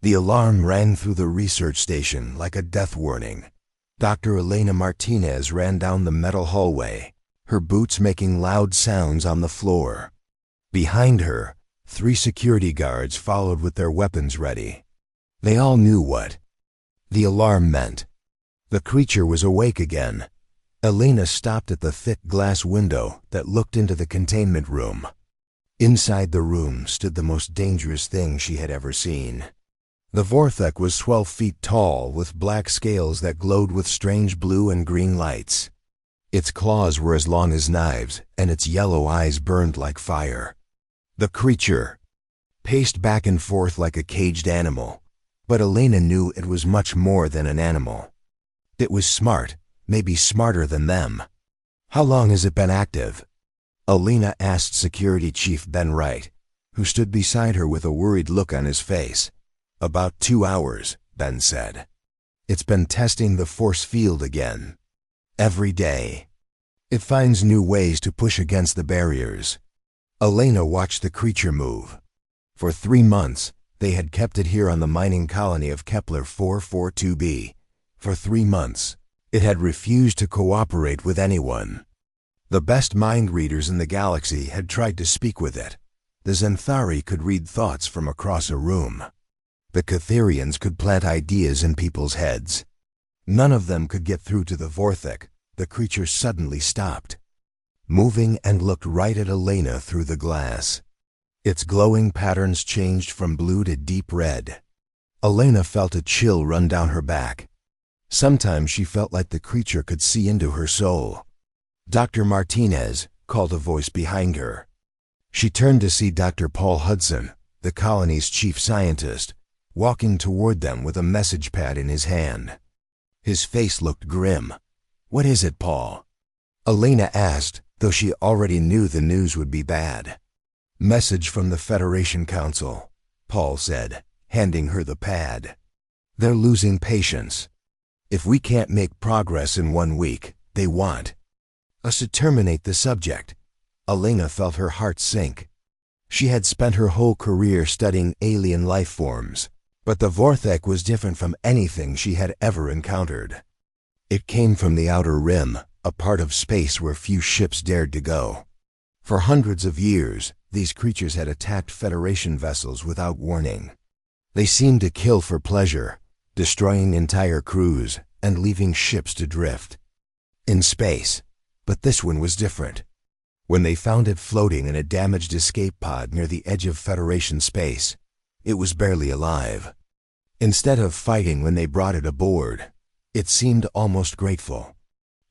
The alarm rang through the research station like a death warning. Dr. Elena Martinez ran down the metal hallway, her boots making loud sounds on the floor. Behind her, 3 security guards followed with their weapons ready. They all knew what the alarm meant. The creature was awake again. Elena stopped at the thick glass window that looked into the containment room. Inside the room stood the most dangerous thing she had ever seen. The Vorthek was 12 feet tall, with black scales that glowed with strange blue and green lights. Its claws were as long as knives, and its yellow eyes burned like fire. The creature paced back and forth like a caged animal, but Elena knew it was much more than an animal. It was smart, maybe smarter than them. "How long has it been active?" Elena asked Security Chief Ben Wright, who stood beside her with a worried look on his face. "About 2 hours, Ben said. It's been testing the force field again. Every day. It finds new ways to push against the barriers." Elena watched the creature move. For 3 months, they had kept it here on the mining colony of Kepler 442b. For 3 months, it had refused to cooperate with anyone. The best mind readers in the galaxy had tried to speak with it. The Zenthari could read thoughts from across a room. The Catherians could plant ideas in people's heads. None of them could get through to the Vorthek. The creature suddenly stopped, moving, and looked right at Elena through the glass. Its glowing patterns changed from blue to deep red. Elena felt a chill run down her back. Sometimes she felt like the creature could see into her soul. "Dr. Martinez," called a voice behind her. She turned to see Dr. Paul Hudson, the colony's chief scientist, walking toward them with a message pad in his hand. His face looked grim. "What is it, Paul?" Elena asked, though she already knew the news would be bad. "Message from the Federation Council," Paul said, handing her the pad. "They're losing patience. If we can't make progress in 1 week, they want us to terminate the subject." Elena felt her heart sink. She had spent her whole career studying alien life forms, but the Vorthek was different from anything she had ever encountered. It came from the outer rim, a part of space where few ships dared to go. For hundreds of years, these creatures had attacked Federation vessels without warning. They seemed to kill for pleasure, destroying entire crews and leaving ships to drift in space. But this one was different. When they found it floating in a damaged escape pod near the edge of Federation space, it was barely alive. Instead of fighting when they brought it aboard, it seemed almost grateful.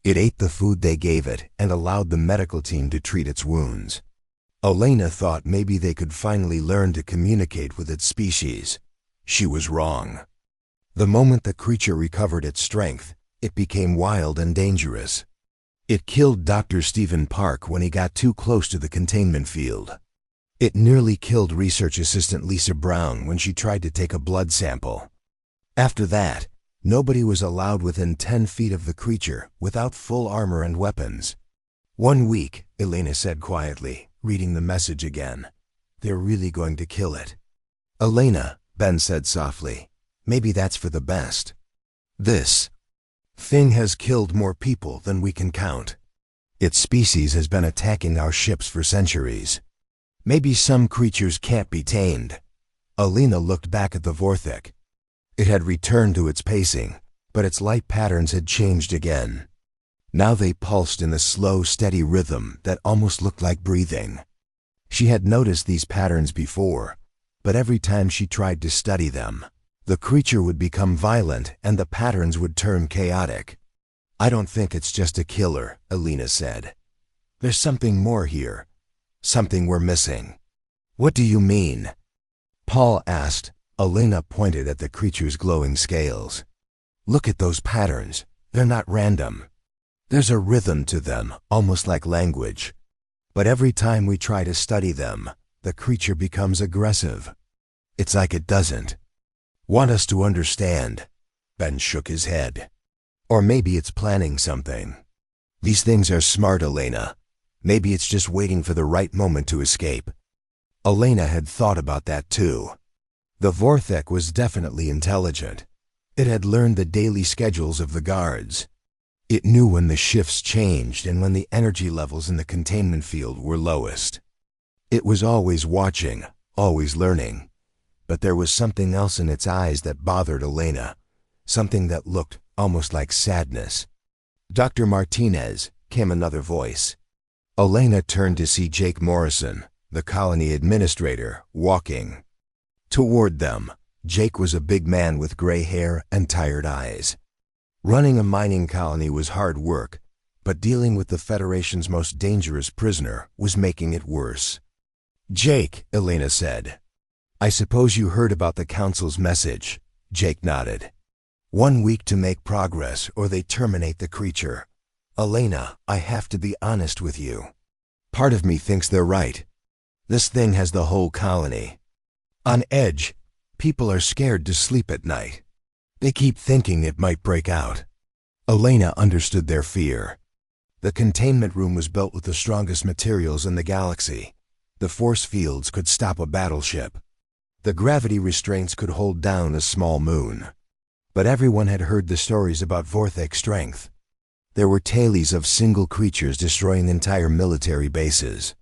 It ate the food they gave it and allowed the medical team to treat its wounds. Elena thought maybe they could finally learn to communicate with its species. She was wrong. The moment the creature recovered its strength, it became wild and dangerous. It killed Dr. Stephen Park when he got too close to the containment field. It nearly killed research assistant Lisa Brown when she tried to take a blood sample. After that, nobody was allowed within 10 feet of the creature without full armor and weapons. 1 week, Elena said quietly, reading the message again. "They're really going to kill it." "Elena," Ben said softly, "maybe that's for the best. This thing has killed more people than we can count. Its species has been attacking our ships for centuries. Maybe some creatures can't be tamed." Elena looked back at the Vorthek. It had returned to its pacing, but its light patterns had changed again. Now they pulsed in a slow, steady rhythm that almost looked like breathing. She had noticed these patterns before, but every time she tried to study them, the creature would become violent and the patterns would turn chaotic. "I don't think it's just a killer," Elena said. "There's something more here. Something we're missing." "What do you mean?" Paul asked. Elena pointed at the creature's glowing scales. "Look at those patterns. They're not random. There's a rhythm to them, almost like language. But every time we try to study them, the creature becomes aggressive. It's like it doesn't want us to understand." Ben shook his head. "Or maybe it's planning something. These things are smart, Elena. Maybe it's just waiting for the right moment to escape." Elena had thought about that too. The Vorthek was definitely intelligent. It had learned the daily schedules of the guards. It knew when the shifts changed and when the energy levels in the containment field were lowest. It was always watching, always learning. But there was something else in its eyes that bothered Elena, something that looked almost like sadness. "Dr. Martinez," came another voice. Elena turned to see Jake Morrison, the colony administrator, walking toward them. Jake was a big man with gray hair and tired eyes. Running a mining colony was hard work, but dealing with the Federation's most dangerous prisoner was making it worse. "Jake," Elena said. "I suppose you heard about the Council's message." Jake nodded. 1 week to make progress or they terminate the creature. Elena, I have to be honest with you. Part of me thinks they're right. This thing has the whole colony on edge. People are scared to sleep at night. They keep thinking it might break out. Elena understood their fear. The containment room was built with the strongest materials in the galaxy. The force fields could stop a battleship. The gravity restraints could hold down a small moon. But everyone had heard the stories about Vorthek strength. There were tales of single creatures destroying entire military bases.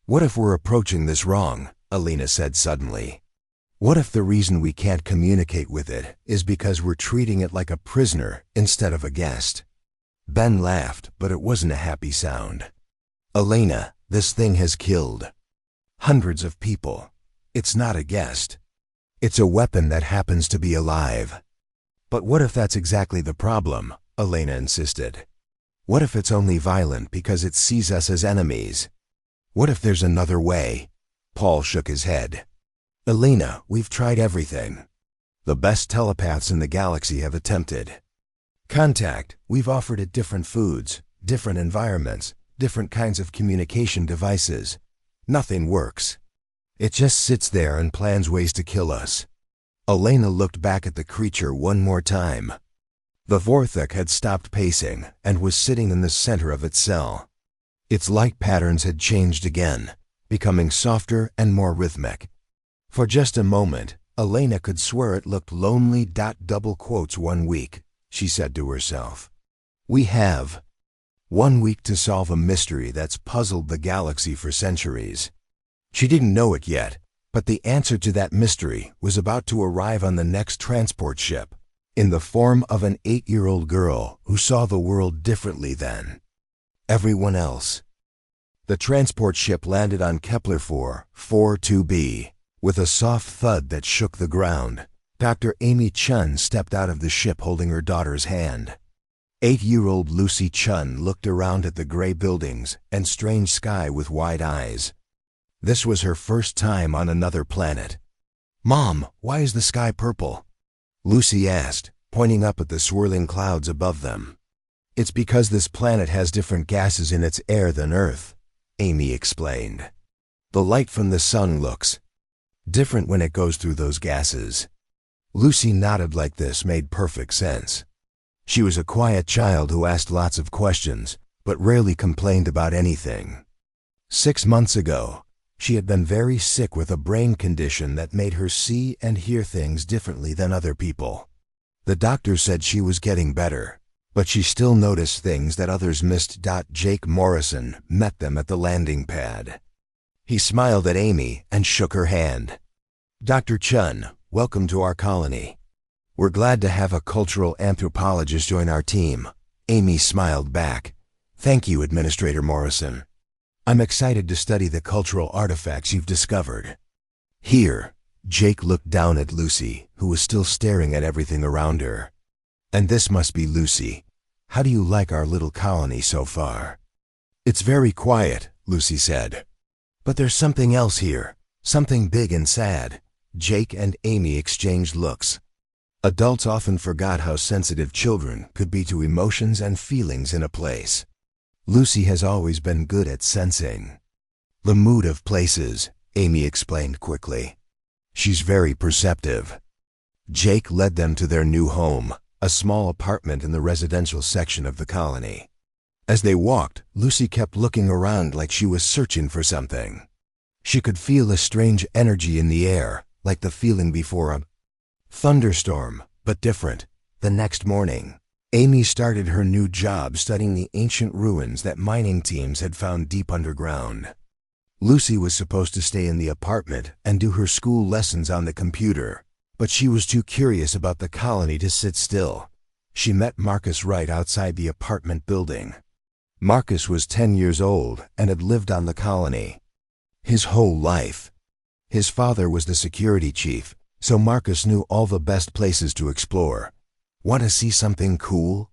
"What if we're approaching this wrong?" Elena said suddenly. "What if the reason we can't communicate with it is because we're treating it like a prisoner instead of a guest?" Ben laughed, but it wasn't a happy sound. "Elena, this thing has killed hundreds of people. It's not a guest. It's a weapon that happens to be alive." "But what if that's exactly the problem?" Elena insisted. "What if it's only violent because it sees us as enemies? What if there's another way?" Paul shook his head. "Elena, we've tried everything. The best telepaths in the galaxy have attempted contact. We've offered it different foods, different environments, different kinds of communication devices. Nothing works. It just sits there and plans ways to kill us." Elena looked back at the creature one more time. The Vorthek had stopped pacing and was sitting in the center of its cell. Its light patterns had changed again, becoming softer and more rhythmic. For just a moment, Elena could swear it looked lonely. Double quotes 1 week, she said to herself. "We have 1 week to solve a mystery that's puzzled the galaxy for centuries." She didn't know it yet, but the answer to that mystery was about to arrive on the next transport ship, in the form of an 8-year-old girl who saw the world differently than everyone else. The transport ship landed on Kepler 442b. With a soft thud that shook the ground, Dr. Amy Chun stepped out of the ship holding her daughter's hand. 8-year-old Lucy Chun looked around at the gray buildings and strange sky with wide eyes. This was her first time on another planet. "Mom, why is the sky purple?" Lucy asked, pointing up at the swirling clouds above them. "It's because this planet has different gases in its air than Earth," Amy explained. "The light from the sun looks different when it goes through those gases." Lucy nodded like this made perfect sense. She was a quiet child who asked lots of questions, but rarely complained about anything. 6 months ago, she had been very sick with a brain condition that made her see and hear things differently than other people. The doctor said she was getting better, but she still noticed things that others missed. Jake Morrison met them at the landing pad. He smiled at Amy and shook her hand. "Dr. Chun, welcome to our colony. We're glad to have a cultural anthropologist join our team." Amy smiled back. "Thank you, Administrator Morrison. I'm excited to study the cultural artifacts you've discovered." "Here." Jake looked down at Lucy, who was still staring at everything around her. "And this must be Lucy. How do you like our little colony so far?" "It's very quiet," Lucy said. "But there's something else here, something big and sad." Jake and Amy exchanged looks. Adults often forgot how sensitive children could be to emotions and feelings in a place. Lucy has always been good at sensing the mood of places, Amy explained quickly. She's very perceptive. Jake led them to their new home, a small apartment in the residential section of the colony. As they walked, Lucy kept looking around like she was searching for something. She could feel a strange energy in the air, like the feeling before a thunderstorm, but different. The next morning, Amy started her new job studying the ancient ruins that mining teams had found deep underground. Lucy was supposed to stay in the apartment and do her school lessons on the computer, but she was too curious about the colony to sit still. She met Marcus right outside the apartment building. Marcus was 10 years old and had lived on the colony his whole life. His father was the security chief, so Marcus knew all the best places to explore. "Want to see something cool?"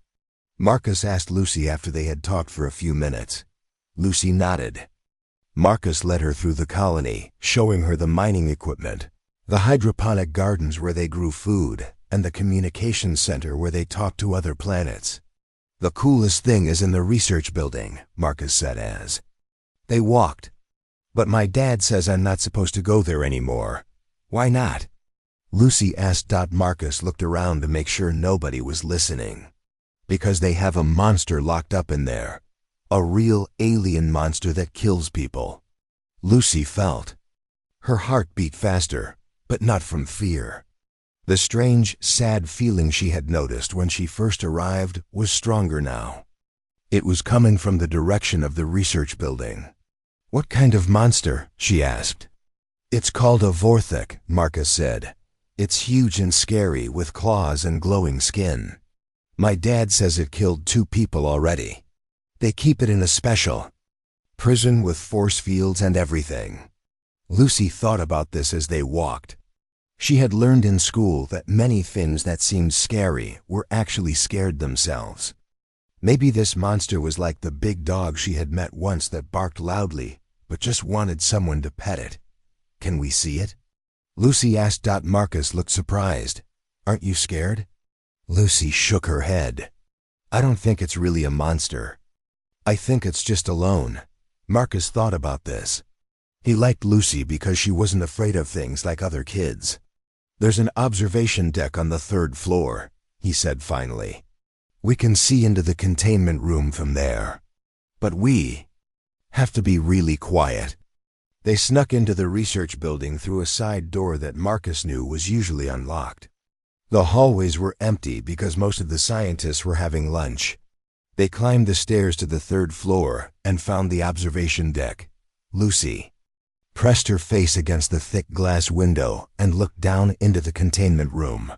Marcus asked Lucy after they had talked for a few minutes. Lucy nodded. Marcus led her through the colony, showing her the mining equipment, the hydroponic gardens where they grew food, and the communications center where they talked to other planets. "The coolest thing is in the research building," Marcus said as they walked. "But my dad says I'm not supposed to go there anymore." "Why not?" Lucy asked. Marcus looked around to make sure nobody was listening. "Because they have a monster locked up in there. A real alien monster that kills people." Lucy felt. Her heart beat faster, but not from fear. The strange, sad feeling she had noticed when she first arrived was stronger now. It was coming from the direction of the research building. "What kind of monster?" she asked. "It's called a Vorthik," Marcus said. "It's huge and scary with claws and glowing skin. My dad says it killed 2 people already. They keep it in a special prison with force fields and everything." Lucy thought about this as they walked. She had learned in school that many things that seemed scary were actually scared themselves. Maybe this monster was like the big dog she had met once that barked loudly, but just wanted someone to pet it. "Can we see it?" Lucy asked. Marcus looked surprised. "Aren't you scared?" Lucy shook her head. "I don't think it's really a monster. I think it's just alone." Marcus thought about this. He liked Lucy because she wasn't afraid of things like other kids. "There's an observation deck on the 3rd floor," he said finally. "We can see into the containment room from there. But we have to be really quiet." They snuck into the research building through a side door that Marcus knew was usually unlocked. The hallways were empty because most of the scientists were having lunch. They climbed the stairs to the 3rd floor and found the observation deck. Lucy pressed her face against the thick glass window and looked down into the containment room.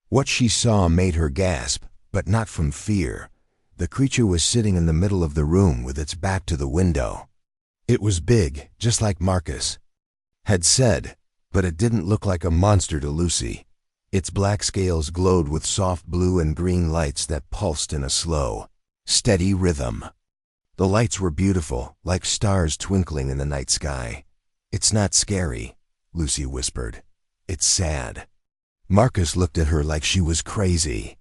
What she saw made her gasp, but not from fear. The creature was sitting in the middle of the room with its back to the window. It was big, just like Marcus had said, but it didn't look like a monster to Lucy. Its black scales glowed with soft blue and green lights that pulsed in a slow, steady rhythm. The lights were beautiful, like stars twinkling in the night sky. "It's not scary," Lucy whispered. "It's sad." Marcus looked at her like she was crazy.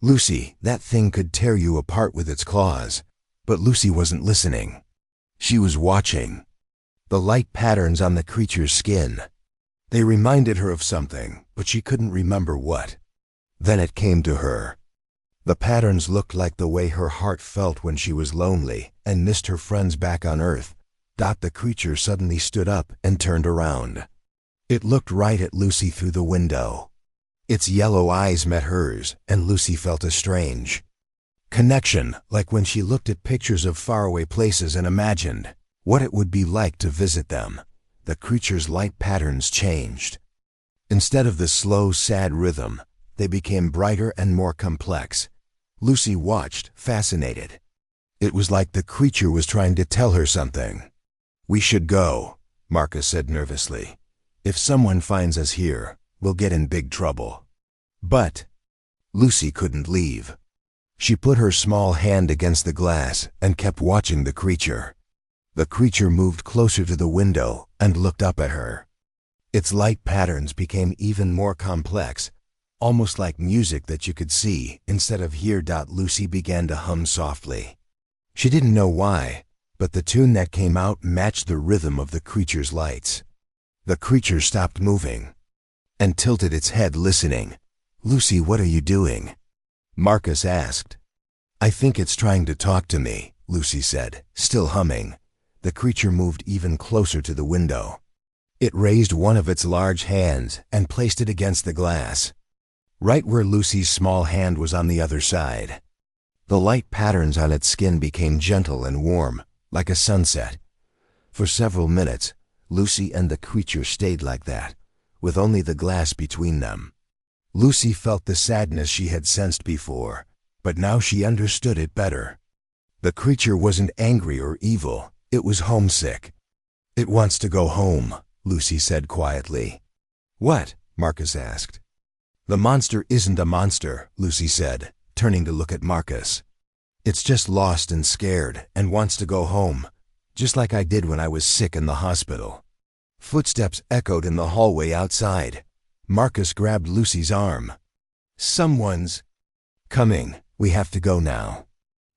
"Lucy, that thing could tear you apart with its claws." But Lucy wasn't listening. She was watching. The light patterns on the creature's skin. They reminded her of something, but she couldn't remember what. Then it came to her. The patterns looked like the way her heart felt when she was lonely and missed her friends back on Earth. The creature suddenly stood up and turned around. It looked right at Lucy through the window. Its yellow eyes met hers, and Lucy felt a strange connection, like when she looked at pictures of faraway places and imagined what it would be like to visit them. The creature's light patterns changed. Instead of the slow, sad rhythm, they became brighter and more complex. Lucy watched, fascinated. It was like the creature was trying to tell her something. "We should go," Marcus said nervously. "If someone finds us here, we'll get in big trouble." But Lucy couldn't leave. She put her small hand against the glass and kept watching the creature. The creature moved closer to the window and looked up at her. Its light patterns became even more complex, almost like music that you could see instead of hear. Lucy began to hum softly. She didn't know why, but the tune that came out matched the rhythm of the creature's lights. The creature stopped moving and tilted its head, listening. "Lucy, what are you doing?" Marcus asked. "I think it's trying to talk to me," Lucy said, still humming. The creature moved even closer to the window. It raised one of its large hands and placed it against the glass, right where Lucy's small hand was on the other side. The light patterns on its skin became gentle and warm, like a sunset. For several minutes, Lucy and the creature stayed like that, with only the glass between them. Lucy felt the sadness she had sensed before, but now she understood it better. The creature wasn't angry or evil, it was homesick. "It wants to go home," Lucy said quietly. "What?" Marcus asked. "The monster isn't a monster," Lucy said, turning to look at Marcus. "It's just lost and scared and wants to go home, just like I did when I was sick in the hospital." Footsteps echoed in the hallway outside. Marcus grabbed Lucy's arm. "Someone's coming. We have to go now."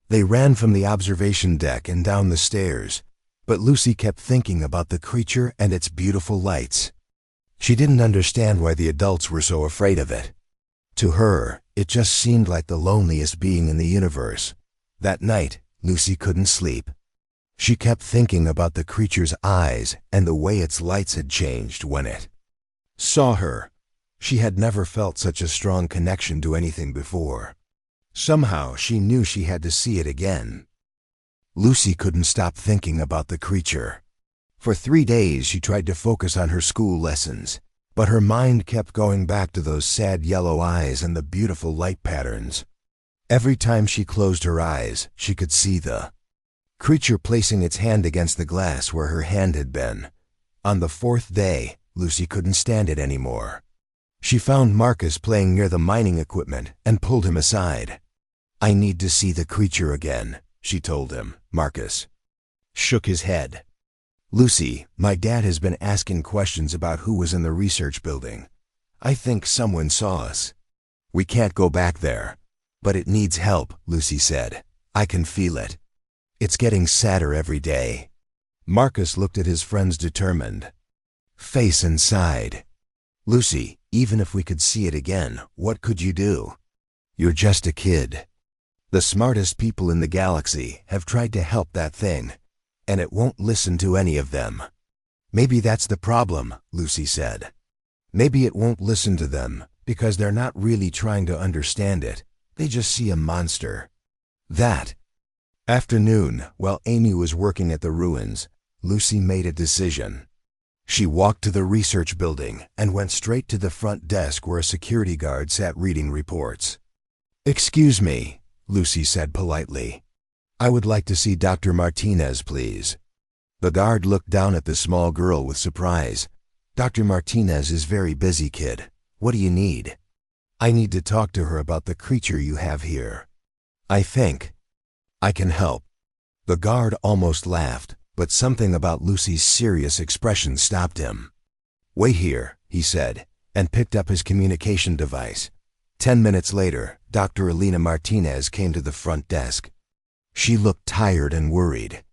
They ran from the observation deck and down the stairs, but Lucy kept thinking about the creature and its beautiful lights. She didn't understand why the adults were so afraid of it. To her, it just seemed like the loneliest being in the universe. That night, Lucy couldn't sleep. She kept thinking about the creature's eyes and the way its lights had changed when it saw her. She had never felt such a strong connection to anything before. Somehow, she knew she had to see it again. Lucy couldn't stop thinking about the creature. For 3 days, she tried to focus on her school lessons, but her mind kept going back to those sad yellow eyes and the beautiful light patterns. Every time she closed her eyes, she could see the creature placing its hand against the glass where her hand had been. On the 4th day, Lucy couldn't stand it anymore. She found Marcus playing near the mining equipment and pulled him aside. "I need to see the creature again," she told him. Marcus shook his head. "Lucy, my dad has been asking questions about who was in the research building. I think someone saw us. We can't go back there. But it needs help," Lucy said. "I can feel it. It's getting sadder every day." Marcus looked at his friend's determined face and sighed. "Lucy, even if we could see it again, what could you do? You're just a kid. The smartest people in the galaxy have tried to help that thing, and it won't listen to any of them." "Maybe that's the problem," Lucy said. "Maybe it won't listen to them because they're not really trying to understand it. They just see a monster." That afternoon, while Amy was working at the ruins, Lucy made a decision. She walked to the research building and went straight to the front desk where a security guard sat reading reports. "Excuse me," Lucy said politely. "I would like to see Dr. Martinez, please." The guard looked down at the small girl with surprise. "Dr. Martinez is very busy, kid. What do you need?" "I need to talk to her about the creature you have here. I think I can help." The guard almost laughed, but something about Lucy's serious expression stopped him. "Wait here," he said, and picked up his communication device. 10 minutes later, Dr. Elena Martinez came to the front desk. She looked tired and worried.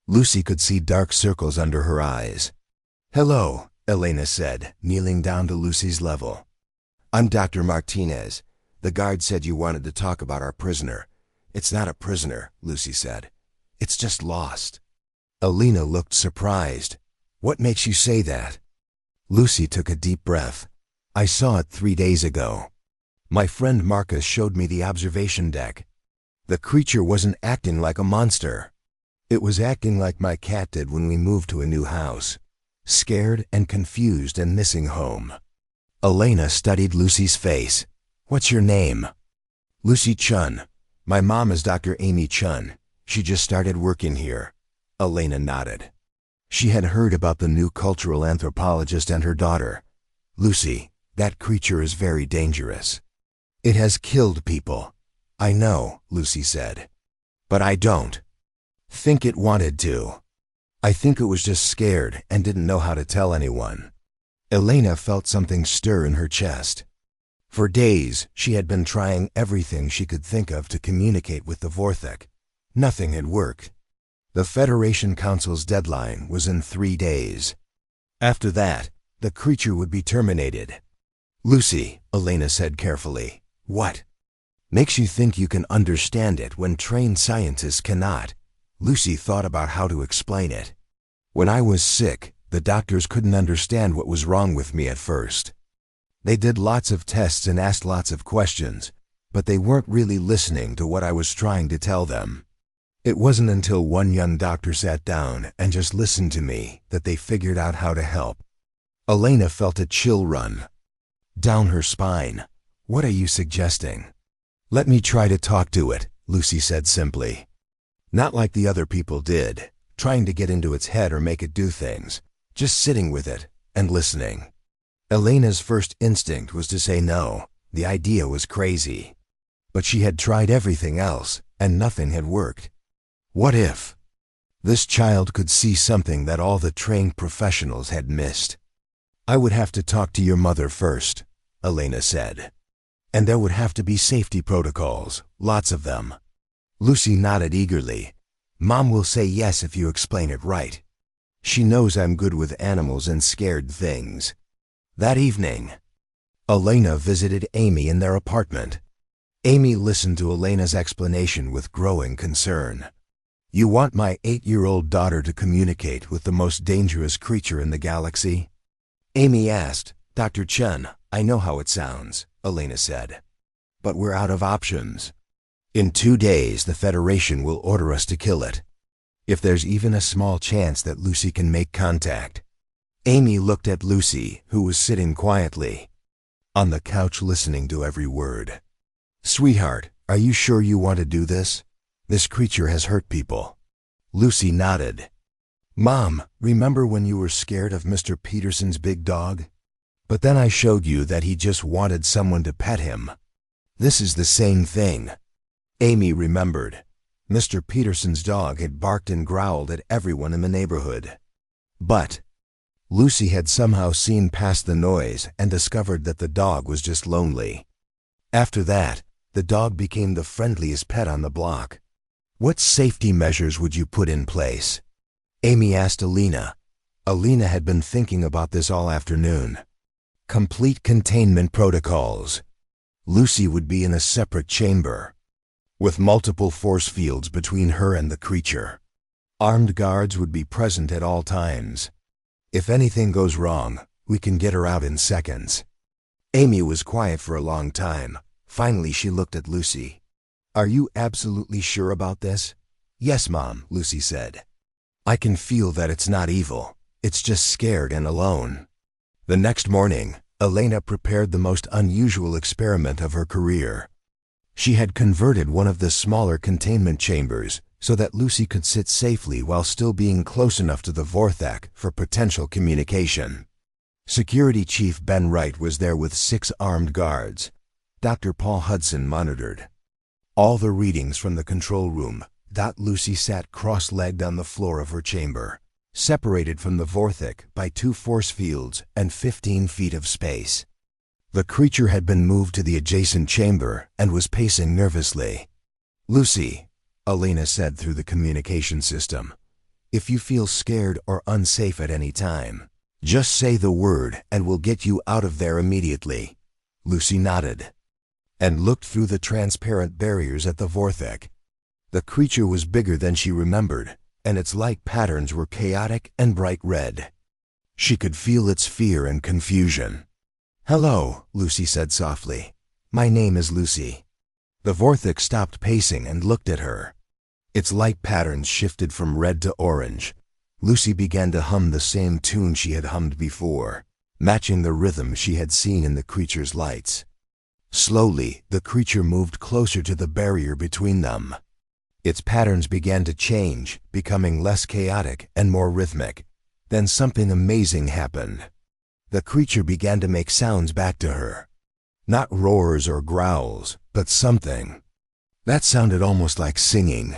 Lucy could see dark circles under her eyes. "Hello," Elena said, kneeling down to Lucy's level. "I'm Dr. Martinez. The guard said you wanted to talk about our prisoner." "It's not a prisoner," Lucy said. "It's just lost." Elena looked surprised. "What makes you say that?" Lucy took a deep breath. "I saw it 3 days ago. My friend Marcus showed me the observation deck. The creature wasn't acting like a monster. It was acting like my cat did when we moved to a new house. Scared and confused and missing home." Elena studied Lucy's face. "What's your name?" "Lucy Chun. My mom is Dr. Amy Chun. She just started working here." Elena nodded. She had heard about the new cultural anthropologist and her daughter. "Lucy, that creature is very dangerous. It has killed people." "I know," Lucy said. "But I don't think it wanted to. I think it was just scared and didn't know how to tell anyone." Elena felt something stir in her chest. For days, she had been trying everything she could think of to communicate with the Vorthek. Nothing had worked. The Federation Council's deadline was in 3 days. After that, the creature would be terminated. "Lucy," Elena said carefully, "what makes you think you can understand it when trained scientists cannot?" Lucy thought about how to explain it. "When I was sick, The doctors couldn't understand what was wrong with me at first. They did lots of tests and asked lots of questions, but they weren't really listening to what I was trying to tell them. It wasn't until one young doctor sat down and just listened to me that they figured out how to help. Elena felt a chill run down her spine. What are you suggesting? Let me try to talk to it, Lucy said simply. Not like the other people did, trying to get into its head or make it do things, just sitting with it and listening. Elena's first instinct was to say no, the idea was crazy. But she had tried everything else, and nothing had worked. What if this child could see something that all the trained professionals had missed? I would have to talk to your mother first, Elena said. And there would have to be safety protocols, lots of them. Lucy nodded eagerly. Mom will say yes if you explain it right. She knows I'm good with animals and scared things. That evening, Elena visited Amy in their apartment. Amy listened to Elena's explanation with growing concern. You want my 8-year-old daughter to communicate with the most dangerous creature in the galaxy? Amy asked. Dr. Chen, I know how it sounds, Elena said. But we're out of options. In 2 days, the Federation will order us to kill it. If there's even a small chance that Lucy can make contact. Amy looked at Lucy, who was sitting quietly on the couch listening to every word. Sweetheart, are you sure you want to do this? This creature has hurt people. Lucy nodded. Mom, remember when you were scared of Mr. Peterson's big dog? But then I showed you that he just wanted someone to pet him. This is the same thing. Amy remembered. Mr. Peterson's dog had barked and growled at everyone in the neighborhood. But Lucy had somehow seen past the noise and discovered that the dog was just lonely. After that, the dog became the friendliest pet on the block. What safety measures would you put in place? Amy asked Elena. Elena had been thinking about this all afternoon. Complete containment protocols. Lucy would be in a separate chamber, with multiple force fields between her and the creature. Armed guards would be present at all times. If anything goes wrong, we can get her out in seconds. Amy was quiet for a long time. Finally, she looked at Lucy. Are you absolutely sure about this? Yes, Mom, Lucy said. I can feel that it's not evil. It's just scared and alone. The next morning, Elena prepared the most unusual experiment of her career. She had converted one of the smaller containment chambers so that Lucy could sit safely while still being close enough to the Vorthek for potential communication. Security Chief Ben Wright was there with 6 armed guards. Dr. Paul Hudson monitored all the readings from the control room. Lucy sat cross-legged on the floor of her chamber, separated from the Vorthek by 2 force fields and 15 feet of space. The creature had been moved to the adjacent chamber and was pacing nervously. Lucy, Elena said through the communication system, if you feel scared or unsafe at any time, just say the word and we'll get you out of there immediately. Lucy nodded and looked through the transparent barriers at the Vorthek. The creature was bigger than she remembered, and its light patterns were chaotic and bright red. She could feel its fear and confusion. Hello, Lucy said softly. My name is Lucy. The Vorthek stopped pacing and looked at her. Its light patterns shifted from red to orange. Lucy began to hum the same tune she had hummed before, matching the rhythm she had seen in the creature's lights. Slowly, the creature moved closer to the barrier between them. Its patterns began to change, becoming less chaotic and more rhythmic. Then something amazing happened. The creature began to make sounds back to her. Not roars or growls, but something that sounded almost like singing.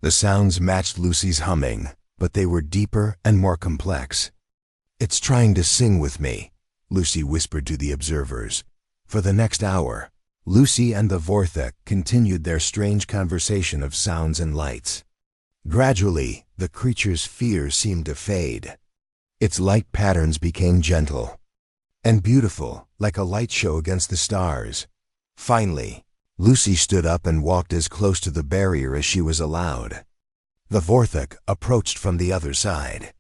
The sounds matched Lucy's humming, but they were deeper and more complex. It's trying to sing with me, Lucy whispered to the observers. For the next hour, Lucy and the Vorthek continued their strange conversation of sounds and lights. Gradually, the creature's fear seemed to fade. Its light patterns became gentle and beautiful, like a light show against the stars. Finally, Lucy stood up and walked as close to the barrier as she was allowed. The Vorthek approached from the other side.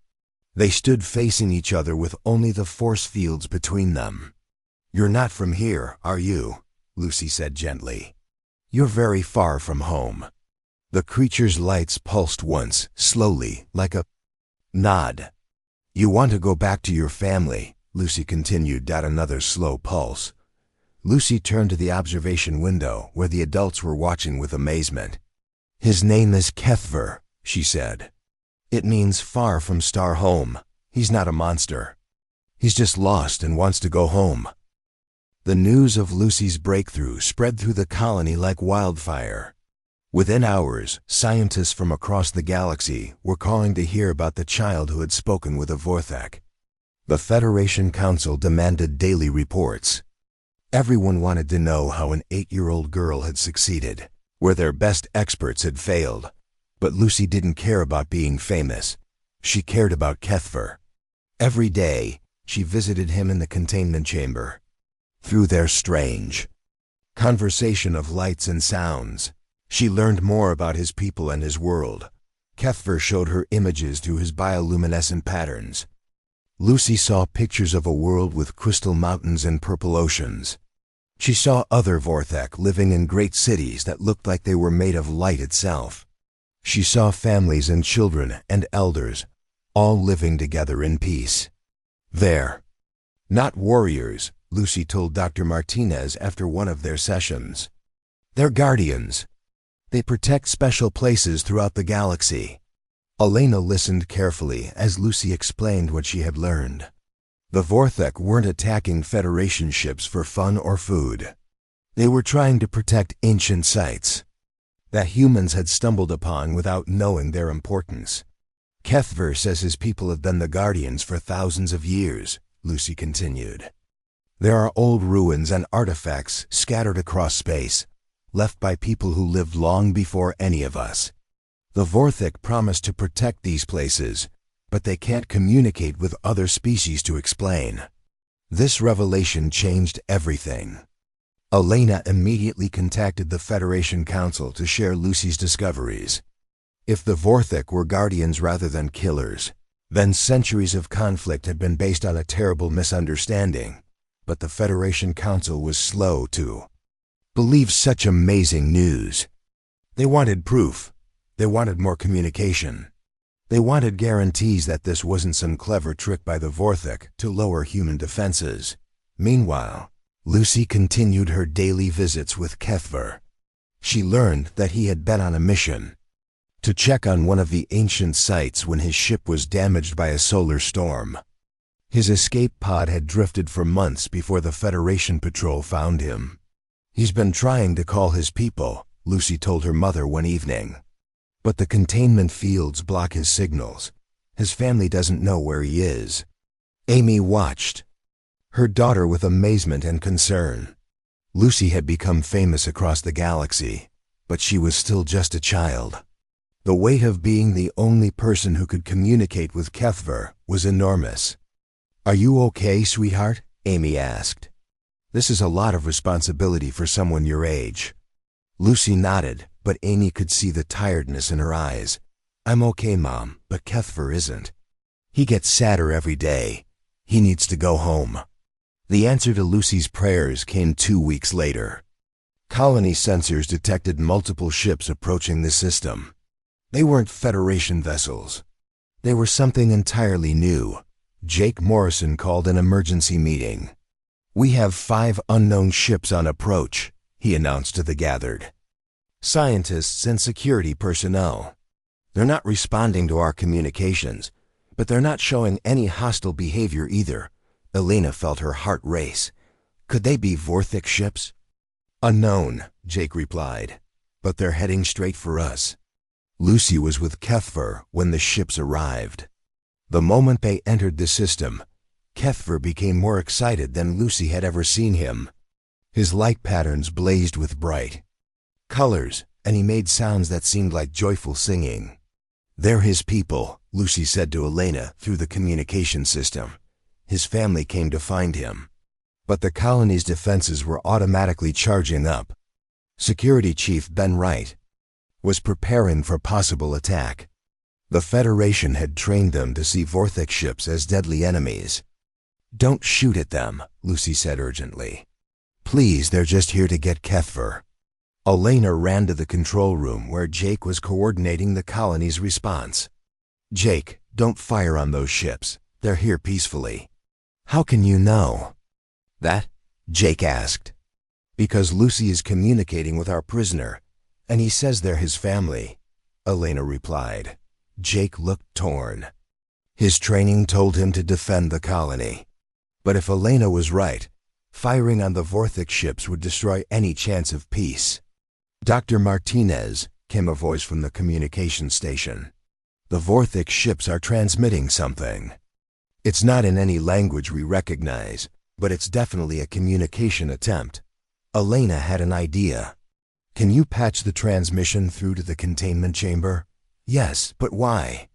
They stood facing each other with only the force fields between them. "You're not from here, are you?" Lucy said gently. "You're very far from home." The creature's lights pulsed once, slowly, like a nod. "You want to go back to your family," Lucy continued. Another slow pulse. Lucy turned to the observation window, where the adults were watching with amazement. "His name is Kethver," she said. "It means far from star home. He's not a monster. He's just lost and wants to go home." The news of Lucy's breakthrough spread through the colony like wildfire. Within hours, scientists from across the galaxy were calling to hear about the child who had spoken with a Vorthek. The Federation Council demanded daily reports. Everyone wanted to know how an 8-year-old girl had succeeded, where their best experts had failed. But Lucy didn't care about being famous. She cared about Kethver. Every day, she visited him in the containment chamber. Through their strange conversation of lights and sounds, she learned more about his people and his world. Kethver showed her images through his bioluminescent patterns. Lucy saw pictures of a world with crystal mountains and purple oceans. She saw other Vorthek living in great cities that looked like they were made of light itself. She saw families and children and elders, all living together in peace. "They're not warriors," Lucy told Dr. Martinez after one of their sessions. "They're guardians. They protect special places throughout the galaxy." Elena listened carefully as Lucy explained what she had learned. The Vorthek weren't attacking Federation ships for fun or food. They were trying to protect ancient sites that humans had stumbled upon without knowing their importance. "Kethver says his people have been the guardians for thousands of years," Lucy continued. "There are old ruins and artifacts scattered across space, left by people who lived long before any of us. The Vorthek promise to protect these places, but they can't communicate with other species to explain." This revelation changed everything. Elena immediately contacted the Federation Council to share Lucy's discoveries. If the Vorthek were guardians rather than killers, then centuries of conflict had been based on a terrible misunderstanding. But the Federation Council was slow to believe such amazing news. They wanted proof. They wanted more communication. They wanted guarantees that this wasn't some clever trick by the Vorthek to lower human defenses. Meanwhile, Lucy continued her daily visits with Kethver. She learned that he had been on a mission to check on one of the ancient sites when his ship was damaged by a solar storm. His escape pod had drifted for months before the Federation patrol found him. "He's been trying to call his people," Lucy told her mother one evening. "But the containment fields block his signals. His family doesn't know where he is." Amy watched, her daughter with amazement and concern. Lucy had become famous across the galaxy, but she was still just a child. The weight of being the only person who could communicate with Kethver was enormous. "Are you okay, sweetheart?" Amy asked. "This is a lot of responsibility for someone your age." Lucy nodded, but Amy could see the tiredness in her eyes. "I'm okay, Mom, but Kethver isn't. He gets sadder every day. He needs to go home." The answer to Lucy's prayers came 2 weeks later. Colony sensors detected multiple ships approaching the system. They weren't Federation vessels. They were something entirely new. Jake Morrison called an emergency meeting. "We have 5 unknown ships on approach," he announced to the gathered scientists and security personnel. "They're not responding to our communications, but they're not showing any hostile behavior either." Elena felt her heart race. "Could they be Vorthek ships?" "Unknown," Jake replied, "but they're heading straight for us." Lucy was with Kethver when the ships arrived. The moment they entered the system, Kethver became more excited than Lucy had ever seen him. His light patterns blazed with bright colors, and he made sounds that seemed like joyful singing. "They're his people," Lucy said to Elena through the communication system. "His family came to find him." But the colony's defenses were automatically charging up. Security Chief Ben Wright was preparing for possible attack. The Federation had trained them to see Vorthik ships as deadly enemies. "Don't shoot at them," Lucy said urgently. "Please, they're just here to get Kethver." Elena ran to the control room where Jake was coordinating the colony's response. "Jake, don't fire on those ships. They're here peacefully." "How can you know that?" Jake asked. "Because Lucy is communicating with our prisoner, and he says they're his family," Elena replied. Jake looked torn. His training told him to defend the colony. But if Elena was right, firing on the Vorthik ships would destroy any chance of peace. "Dr. Martinez," came a voice from the communication station. "The Vorthik ships are transmitting something. It's not in any language we recognize, but it's definitely a communication attempt." Elena had an idea. "Can you patch the transmission through to the containment chamber?" "Yes, but why?"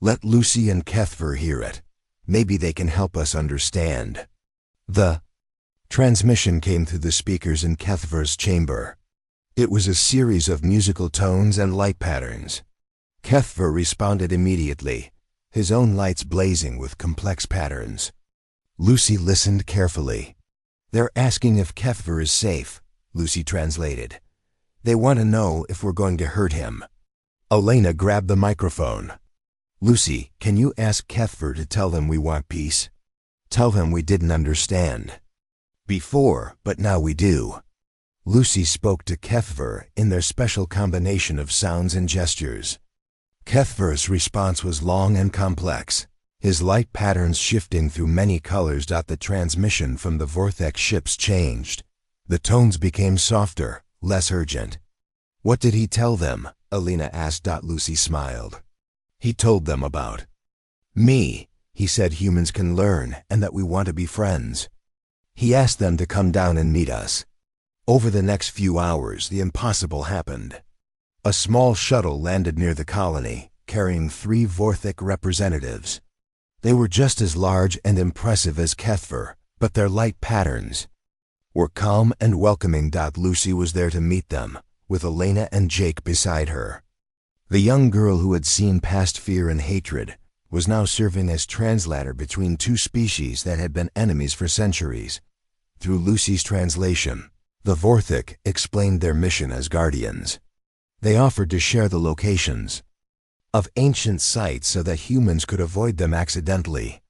"Let Lucy and Kethver hear it. Maybe they can help us understand." The transmission came through the speakers in Kethver's chamber. It was a series of musical tones and light patterns. Kethver responded immediately, his own lights blazing with complex patterns. Lucy listened carefully. "They're asking if Kethver is safe," Lucy translated. "They want to know if we're going to hurt him." Elena grabbed the microphone. "Lucy, can you ask Kethver to tell them we want peace? Tell them we didn't understand before, but now we do." Lucy spoke to Kethver in their special combination of sounds and gestures. Kethver's response was long and complex, his light patterns shifting through many colors. The transmission from the Vorthek ships changed. The tones became softer, less urgent. "What did he tell them?" Elena asked. Lucy smiled. "He told them about me. He said humans can learn and that we want to be friends. He asked them to come down and meet us." Over the next few hours, the impossible happened. A small shuttle landed near the colony, carrying 3 Vorthik representatives. They were just as large and impressive as Kethver, but their light patterns were calm and welcoming. Lucy was there to meet them, with Elena and Jake beside her. The young girl who had seen past fear and hatred was now serving as translator between 2 species that had been enemies for centuries. Through Lucy's translation, the Vorthik explained their mission as guardians. They offered to share the locations of ancient sites so that humans could avoid them accidentally.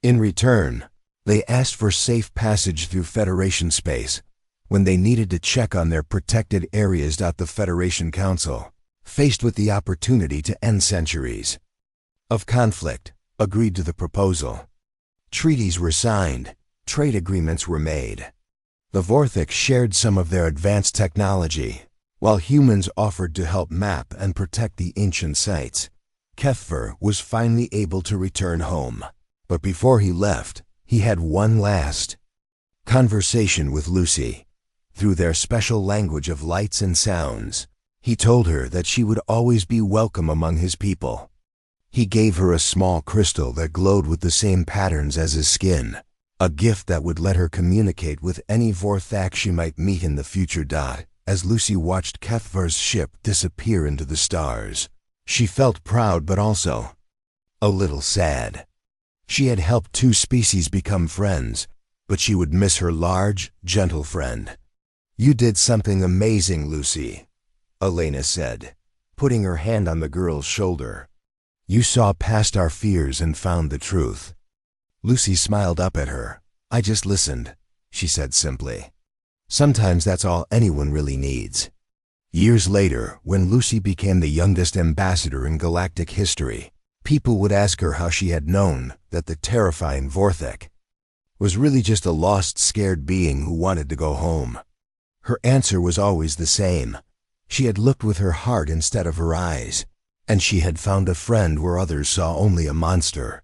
In return, they asked for safe passage through Federation space when they needed to check on their protected areas. The Federation Council, faced with the opportunity to end centuries of conflict, agreed to the proposal. Treaties were signed, trade agreements were made. The Vorthik shared some of their advanced technology, while humans offered to help map and protect the ancient sites. Kethver was finally able to return home, but before he left, he had one last conversation with Lucy. Through their special language of lights and sounds, he told her that she would always be welcome among his people. He gave her a small crystal that glowed with the same patterns as his skin, a gift that would let her communicate with any Vorthak she might meet in the future. As Lucy watched Kethver's ship disappear into the stars, she felt proud but also a little sad. She had helped 2 species become friends, but she would miss her large, gentle friend. "You did something amazing, Lucy," Elena said, putting her hand on the girl's shoulder. "You saw past our fears and found the truth." Lucy smiled up at her. "I just listened," she said simply. "Sometimes that's all anyone really needs." Years later, when Lucy became the youngest ambassador in galactic history, people would ask her how she had known that the terrifying Vorthik was really just a lost, scared being who wanted to go home. Her answer was always the same. She had looked with her heart instead of her eyes, and she had found a friend where others saw only a monster.